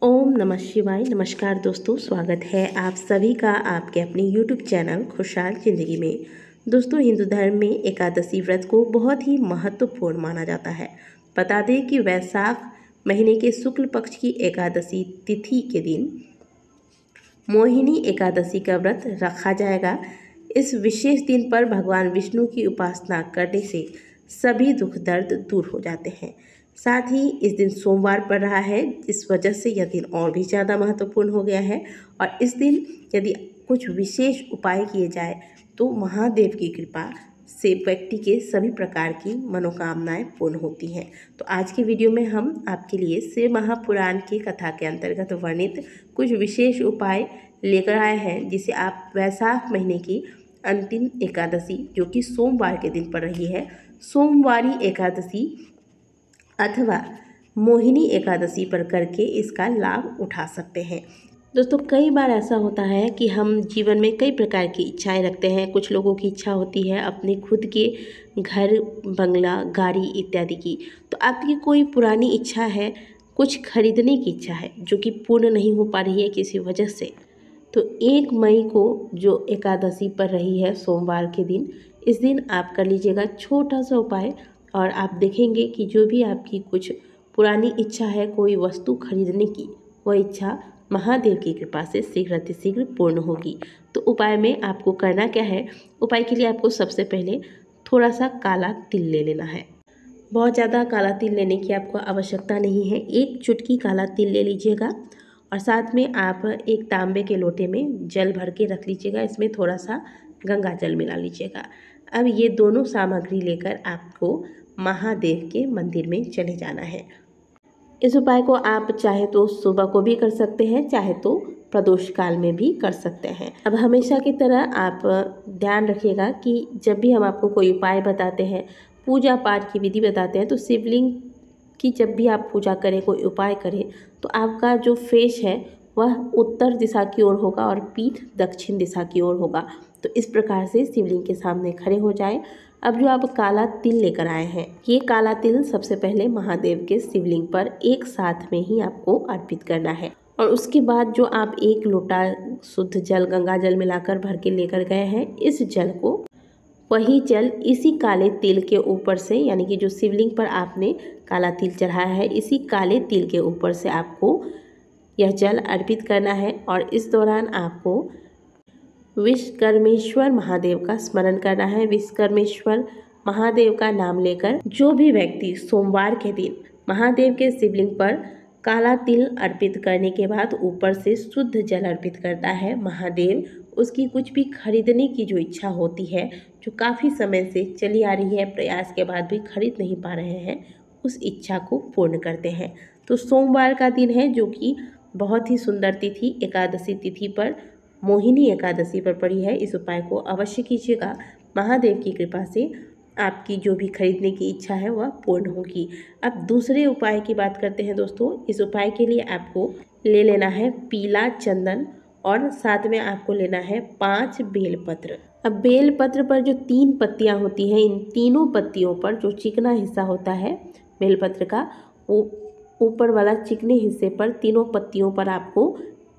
ओम नमः शिवाय। नमस्कार दोस्तों, स्वागत है आप सभी का आपके अपने यूट्यूब चैनल खुशहाल ज़िंदगी में। दोस्तों, हिंदू धर्म में एकादशी व्रत को बहुत ही महत्वपूर्ण माना जाता है। बता दें कि वैशाख महीने के शुक्ल पक्ष की एकादशी तिथि के दिन मोहिनी एकादशी का व्रत रखा जाएगा। इस विशेष दिन पर भगवान विष्णु की उपासना करने से सभी दुख दर्द दूर हो जाते हैं। साथ ही इस दिन सोमवार पड़ रहा है, इस वजह से यह दिन और भी ज़्यादा महत्वपूर्ण हो गया है। और इस दिन यदि कुछ विशेष उपाय किए जाए तो महादेव की कृपा से व्यक्ति के सभी प्रकार की मनोकामनाएं पूर्ण होती हैं। तो आज की वीडियो में हम आपके लिए शिव महापुराण की कथा के अंतर्गत वर्णित कुछ विशेष उपाय लेकर आए हैं, जिसे आप वैशाख महीने की अंतिम एकादशी, जो कि सोमवार के दिन पड़ रही है, सोमवारी एकादशी अथवा मोहिनी एकादशी पर करके इसका लाभ उठा सकते हैं। दोस्तों, कई बार ऐसा होता है कि हम जीवन में कई प्रकार की इच्छाएं रखते हैं। कुछ लोगों की इच्छा होती है अपने खुद के घर, बंगला, गाड़ी इत्यादि की। तो आपकी कोई पुरानी इच्छा है, कुछ खरीदने की इच्छा है जो कि पूर्ण नहीं हो पा रही है किसी वजह से। तो 1 मई को जो एकादशी पर रही है सोमवार के दिन, इस दिन आप कर लीजिएगा छोटा सा उपाय और आप देखेंगे कि जो भी आपकी कुछ पुरानी इच्छा है कोई वस्तु खरीदने की, वह इच्छा महादेव की कृपा से शीघ्र अतिशीघ्र पूर्ण होगी। तो उपाय में आपको करना क्या है? उपाय के लिए आपको सबसे पहले थोड़ा सा काला तिल ले लेना है। बहुत ज़्यादा काला तिल लेने की आपको आवश्यकता नहीं है, 1 चुटकी काला तिल ले लीजिएगा। और साथ में आप एक तांबे के लोटे में जल भर के रख लीजिएगा, इसमें थोड़ा सा गंगा जल मिला लीजिएगा। अब ये दोनों सामग्री लेकर आपको महादेव के मंदिर में चले जाना है। इस उपाय को आप चाहे तो सुबह को भी कर सकते हैं, चाहे तो प्रदोष काल में भी कर सकते हैं। अब हमेशा की तरह आप ध्यान रखिएगा कि जब भी हम आपको कोई उपाय बताते हैं, पूजा पाठ की विधि बताते हैं, तो शिवलिंग की जब भी आप पूजा करें, कोई उपाय करें, तो आपका जो फेस है वह उत्तर दिशा की ओर होगा और पीठ दक्षिण दिशा की ओर होगा। तो इस प्रकार से शिवलिंग के सामने खड़े हो जाएं। अब जो आप काला तिल लेकर आए हैं, ये काला तिल सबसे पहले महादेव के शिवलिंग पर एक साथ में ही आपको अर्पित करना है। और उसके बाद जो आप 1 लोटा शुद्ध जल, गंगा जल मिलाकर भर के लेकर गए हैं, इस जल को, वही जल इसी काले तिल के ऊपर से, यानी कि जो शिवलिंग पर आपने काला तिल चढ़ाया है, इसी काले तिल के ऊपर से आपको यह जल अर्पित करना है। और इस दौरान आपको विश्वकर्मेश्वर महादेव का स्मरण करना है। विश्वकर्मेश्वर महादेव का नाम लेकर जो भी व्यक्ति सोमवार के दिन महादेव के शिवलिंग पर काला तिल अर्पित करने के बाद ऊपर से शुद्ध जल अर्पित करता है, महादेव उसकी कुछ भी खरीदने की जो इच्छा होती है, जो काफ़ी समय से चली आ रही है, प्रयास के बाद भी खरीद नहीं पा रहे हैं, उस इच्छा को पूर्ण करते हैं। तो सोमवार का दिन है, जो कि बहुत ही सुंदर तिथि, एकादशी तिथि पर, मोहिनी एकादशी पर पड़ी है। इस उपाय को अवश्य कीजिएगा। महादेव की कृपा से आपकी जो भी खरीदने की इच्छा है वह पूर्ण होगी। अब दूसरे उपाय की बात करते हैं दोस्तों। इस उपाय के लिए आपको ले लेना है पीला चंदन और साथ में आपको लेना है 5 बेलपत्र। अब बेलपत्र पर जो 3 पत्तियां होती हैं, इन तीनों पत्तियों पर जो चिकना हिस्सा होता है बेलपत्र का, वो ऊपर वाला चिकने हिस्से पर, तीनों पत्तियों पर आपको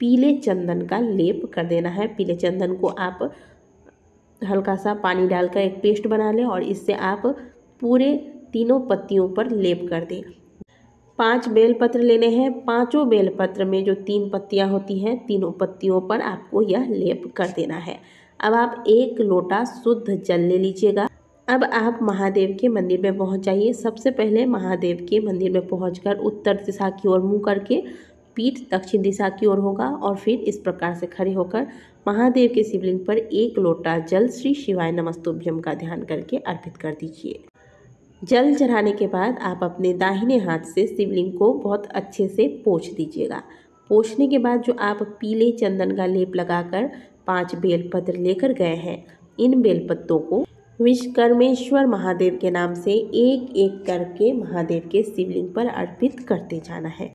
पीले चंदन का लेप कर देना है। पीले चंदन को आप हल्का सा पानी डालकर एक पेस्ट बना लें और इससे आप पूरे तीनों पत्तियों पर लेप कर दें। 5 बेलपत्र लेने हैं। 5 बेलपत्र में जो 3 पत्तियां होती हैं, तीनों पत्तियों पर आपको यह लेप कर देना है। अब आप 1 लोटा शुद्ध जल ले लीजिएगा। अब आप महादेव के मंदिर में पहुंच जाइए। सबसे पहले महादेव के मंदिर में पहुंचकर उत्तर दिशा की ओर मुँह करके, पीठ दक्षिण दिशा की ओर होगा, और फिर इस प्रकार से खड़े होकर महादेव के शिवलिंग पर 1 लोटा जल श्री शिवाय नमस्तुभ्यम का ध्यान करके अर्पित कर दीजिए। जल चढ़ाने के बाद आप अपने दाहिने हाथ से शिवलिंग को बहुत अच्छे से पोंछ दीजिएगा। पोंछने के बाद जो आप पीले चंदन का लेप लगाकर 5 बेलपत्र लेकर गए हैं, इन बेलपत्रों को विश्वकर्मेश्वर महादेव के नाम से एक एक करके महादेव के शिवलिंग पर अर्पित करते जाना है।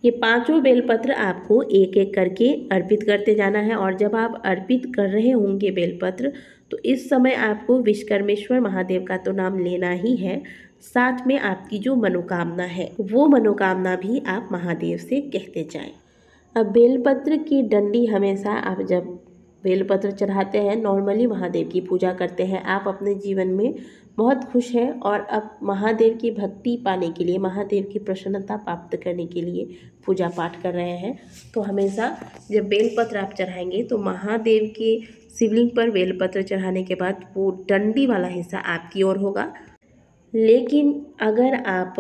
ये 5 बेलपत्र आपको एक एक करके अर्पित करते जाना है। और जब आप अर्पित कर रहे होंगे बेलपत्र, तो इस समय आपको विश्वकर्मेश्वर महादेव का तो नाम लेना ही है, साथ में आपकी जो मनोकामना है वो मनोकामना भी आप महादेव से कहते जाएं। अब बेलपत्र की डंडी हमेशा आप जब बेलपत्र चढ़ाते हैं, नॉर्मली महादेव की पूजा करते हैं, आप अपने जीवन में बहुत खुश हैं और अब महादेव की भक्ति पाने के लिए, महादेव की प्रसन्नता प्राप्त करने के लिए पूजा पाठ कर रहे हैं, तो हमेशा जब बेलपत्र आप चढ़ाएंगे तो महादेव के शिवलिंग पर बेलपत्र चढ़ाने के बाद वो डंडी वाला हिस्सा आपकी ओर होगा। लेकिन अगर आप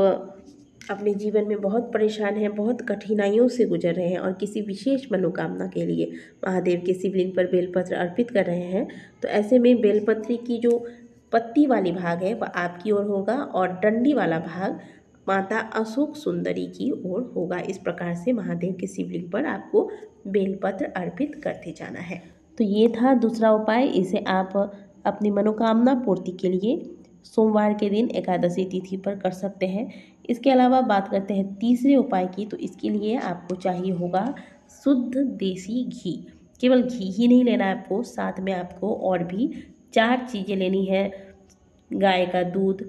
अपने जीवन में बहुत परेशान हैं, बहुत कठिनाइयों से गुजर रहे हैं और किसी विशेष मनोकामना के लिए महादेव के शिवलिंग पर बेलपत्र अर्पित कर रहे हैं, तो ऐसे में बेलपत्री की जो पत्ती वाली भाग है वह आपकी ओर होगा और डंडी वाला भाग माता अशोक सुंदरी की ओर होगा। इस प्रकार से महादेव के शिवलिंग पर आपको बेलपत्र अर्पित करते जाना है। तो ये था दूसरा उपाय। इसे आप अपनी मनोकामना पूर्ति के लिए सोमवार के दिन एकादशी तिथि पर कर सकते हैं। इसके अलावा बात करते हैं तीसरे उपाय की, तो इसके लिए आपको चाहिए होगा शुद्ध देसी घी। केवल घी ही नहीं लेना है आपको, साथ में आपको और भी 4 चीज़ें लेनी है। गाय का दूध,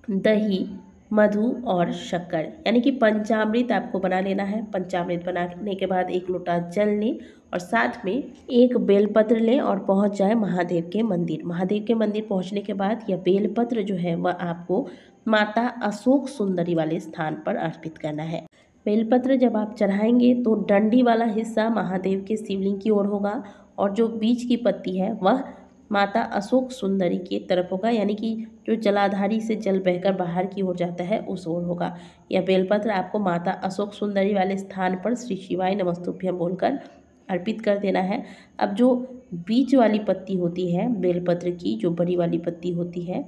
दही, मधु और शक्कर, यानी कि पंचामृत आपको बना लेना है। पंचामृत बनाने के बाद 1 लोटा जल लें और साथ में एक बेलपत्र लें और पहुंच जाए महादेव के मंदिर। महादेव के मंदिर पहुंचने के बाद यह बेलपत्र जो है वह आपको माता अशोक सुंदरी वाले स्थान पर अर्पित करना है। बेलपत्र जब आप चढ़ाएंगे तो डंडी वाला हिस्सा महादेव के शिवलिंग की ओर होगा और जो बीच की पत्ती है वह माता अशोक सुंदरी की तरफ होगा, यानी कि जो जलाधारी से जल बहकर बाहर की ओर जाता है उस ओर होगा। यह बेलपत्र आपको माता अशोक सुंदरी वाले स्थान पर श्री शिवाय नमस्तुभ्यम बोलकर अर्पित कर देना है। अब जो बीच वाली पत्ती होती है बेलपत्र की, जो बड़ी वाली पत्ती होती है,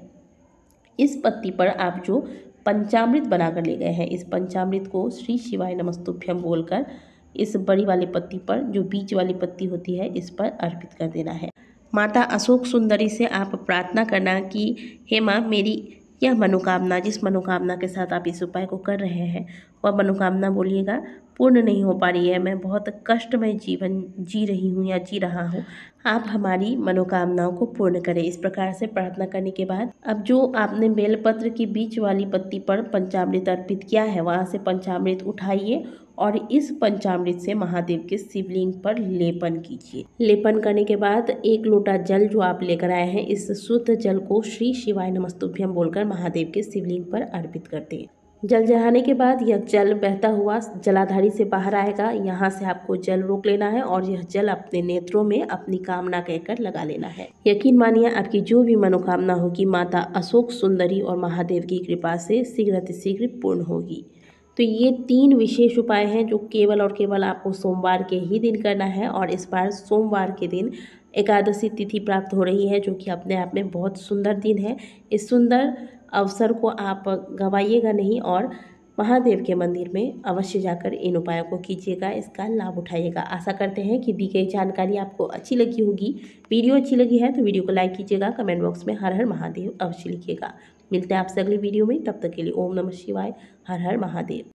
इस पत्ती पर आप जो पंचामृत बनाकर ले गए हैं, इस पंचामृत को श्री शिवाय नमस्तुभ्यम बोलकर इस बड़ी वाली पत्ती पर, जो बीच वाली पत्ती होती है, इस पर अर्पित कर देना है। माता अशोक सुंदरी से आप प्रार्थना करना कि हे माँ, मेरी यह मनोकामना, जिस मनोकामना के साथ आप इस उपाय को कर रहे हैं वह मनोकामना बोलिएगा पूर्ण नहीं हो पा रही है, मैं बहुत कष्टमय जीवन जी रही हूँ या जी रहा हूँ, आप हमारी मनोकामनाओं को पूर्ण करें। इस प्रकार से प्रार्थना करने के बाद अब जो आपने बेलपत्र की बीच वाली पत्ती पर पंचामृत अर्पित किया है वहाँ से पंचामृत उठाइए और इस पंचामृत से महादेव के शिवलिंग पर लेपन कीजिए। लेपन करने के बाद 1 लोटा जल जो आप लेकर आए हैं, इस शुद्ध जल को श्री शिवाय नमस्तुभ्यम बोलकर महादेव के शिवलिंग पर अर्पित कर दें। जल चढ़ाने के बाद यह जल बहता हुआ जलाधारी से बाहर आएगा। यहाँ से आपको जल रोक लेना है और यह जल अपने नेत्रों में अपनी कामना कहकर लगा लेना है। यकीन मानिए आपकी जो भी मनोकामना होगी माता अशोक सुंदरी और महादेव की कृपा से शीघ्र पूर्ण होगी। तो ये 3 विशेष उपाय हैं जो केवल और केवल आपको सोमवार के ही दिन करना है और इस बार सोमवार के दिन एकादशी तिथि प्राप्त हो रही है, जो कि अपने आप में बहुत सुंदर दिन है। इस सुंदर अवसर को आप गंवाइएगा नहीं और महादेव के मंदिर में अवश्य जाकर इन उपायों को कीजिएगा, इसका लाभ उठाइएगा। आशा करते हैं कि दी गई जानकारी आपको अच्छी लगी होगी। वीडियो अच्छी लगी है तो वीडियो को लाइक कीजिएगा, कमेंट बॉक्स में हर हर महादेव अवश्य लिखिएगा। मिलते हैं आपसे अगली वीडियो में, तब तक के लिए ओम नमः शिवाय, हर हर महादेव।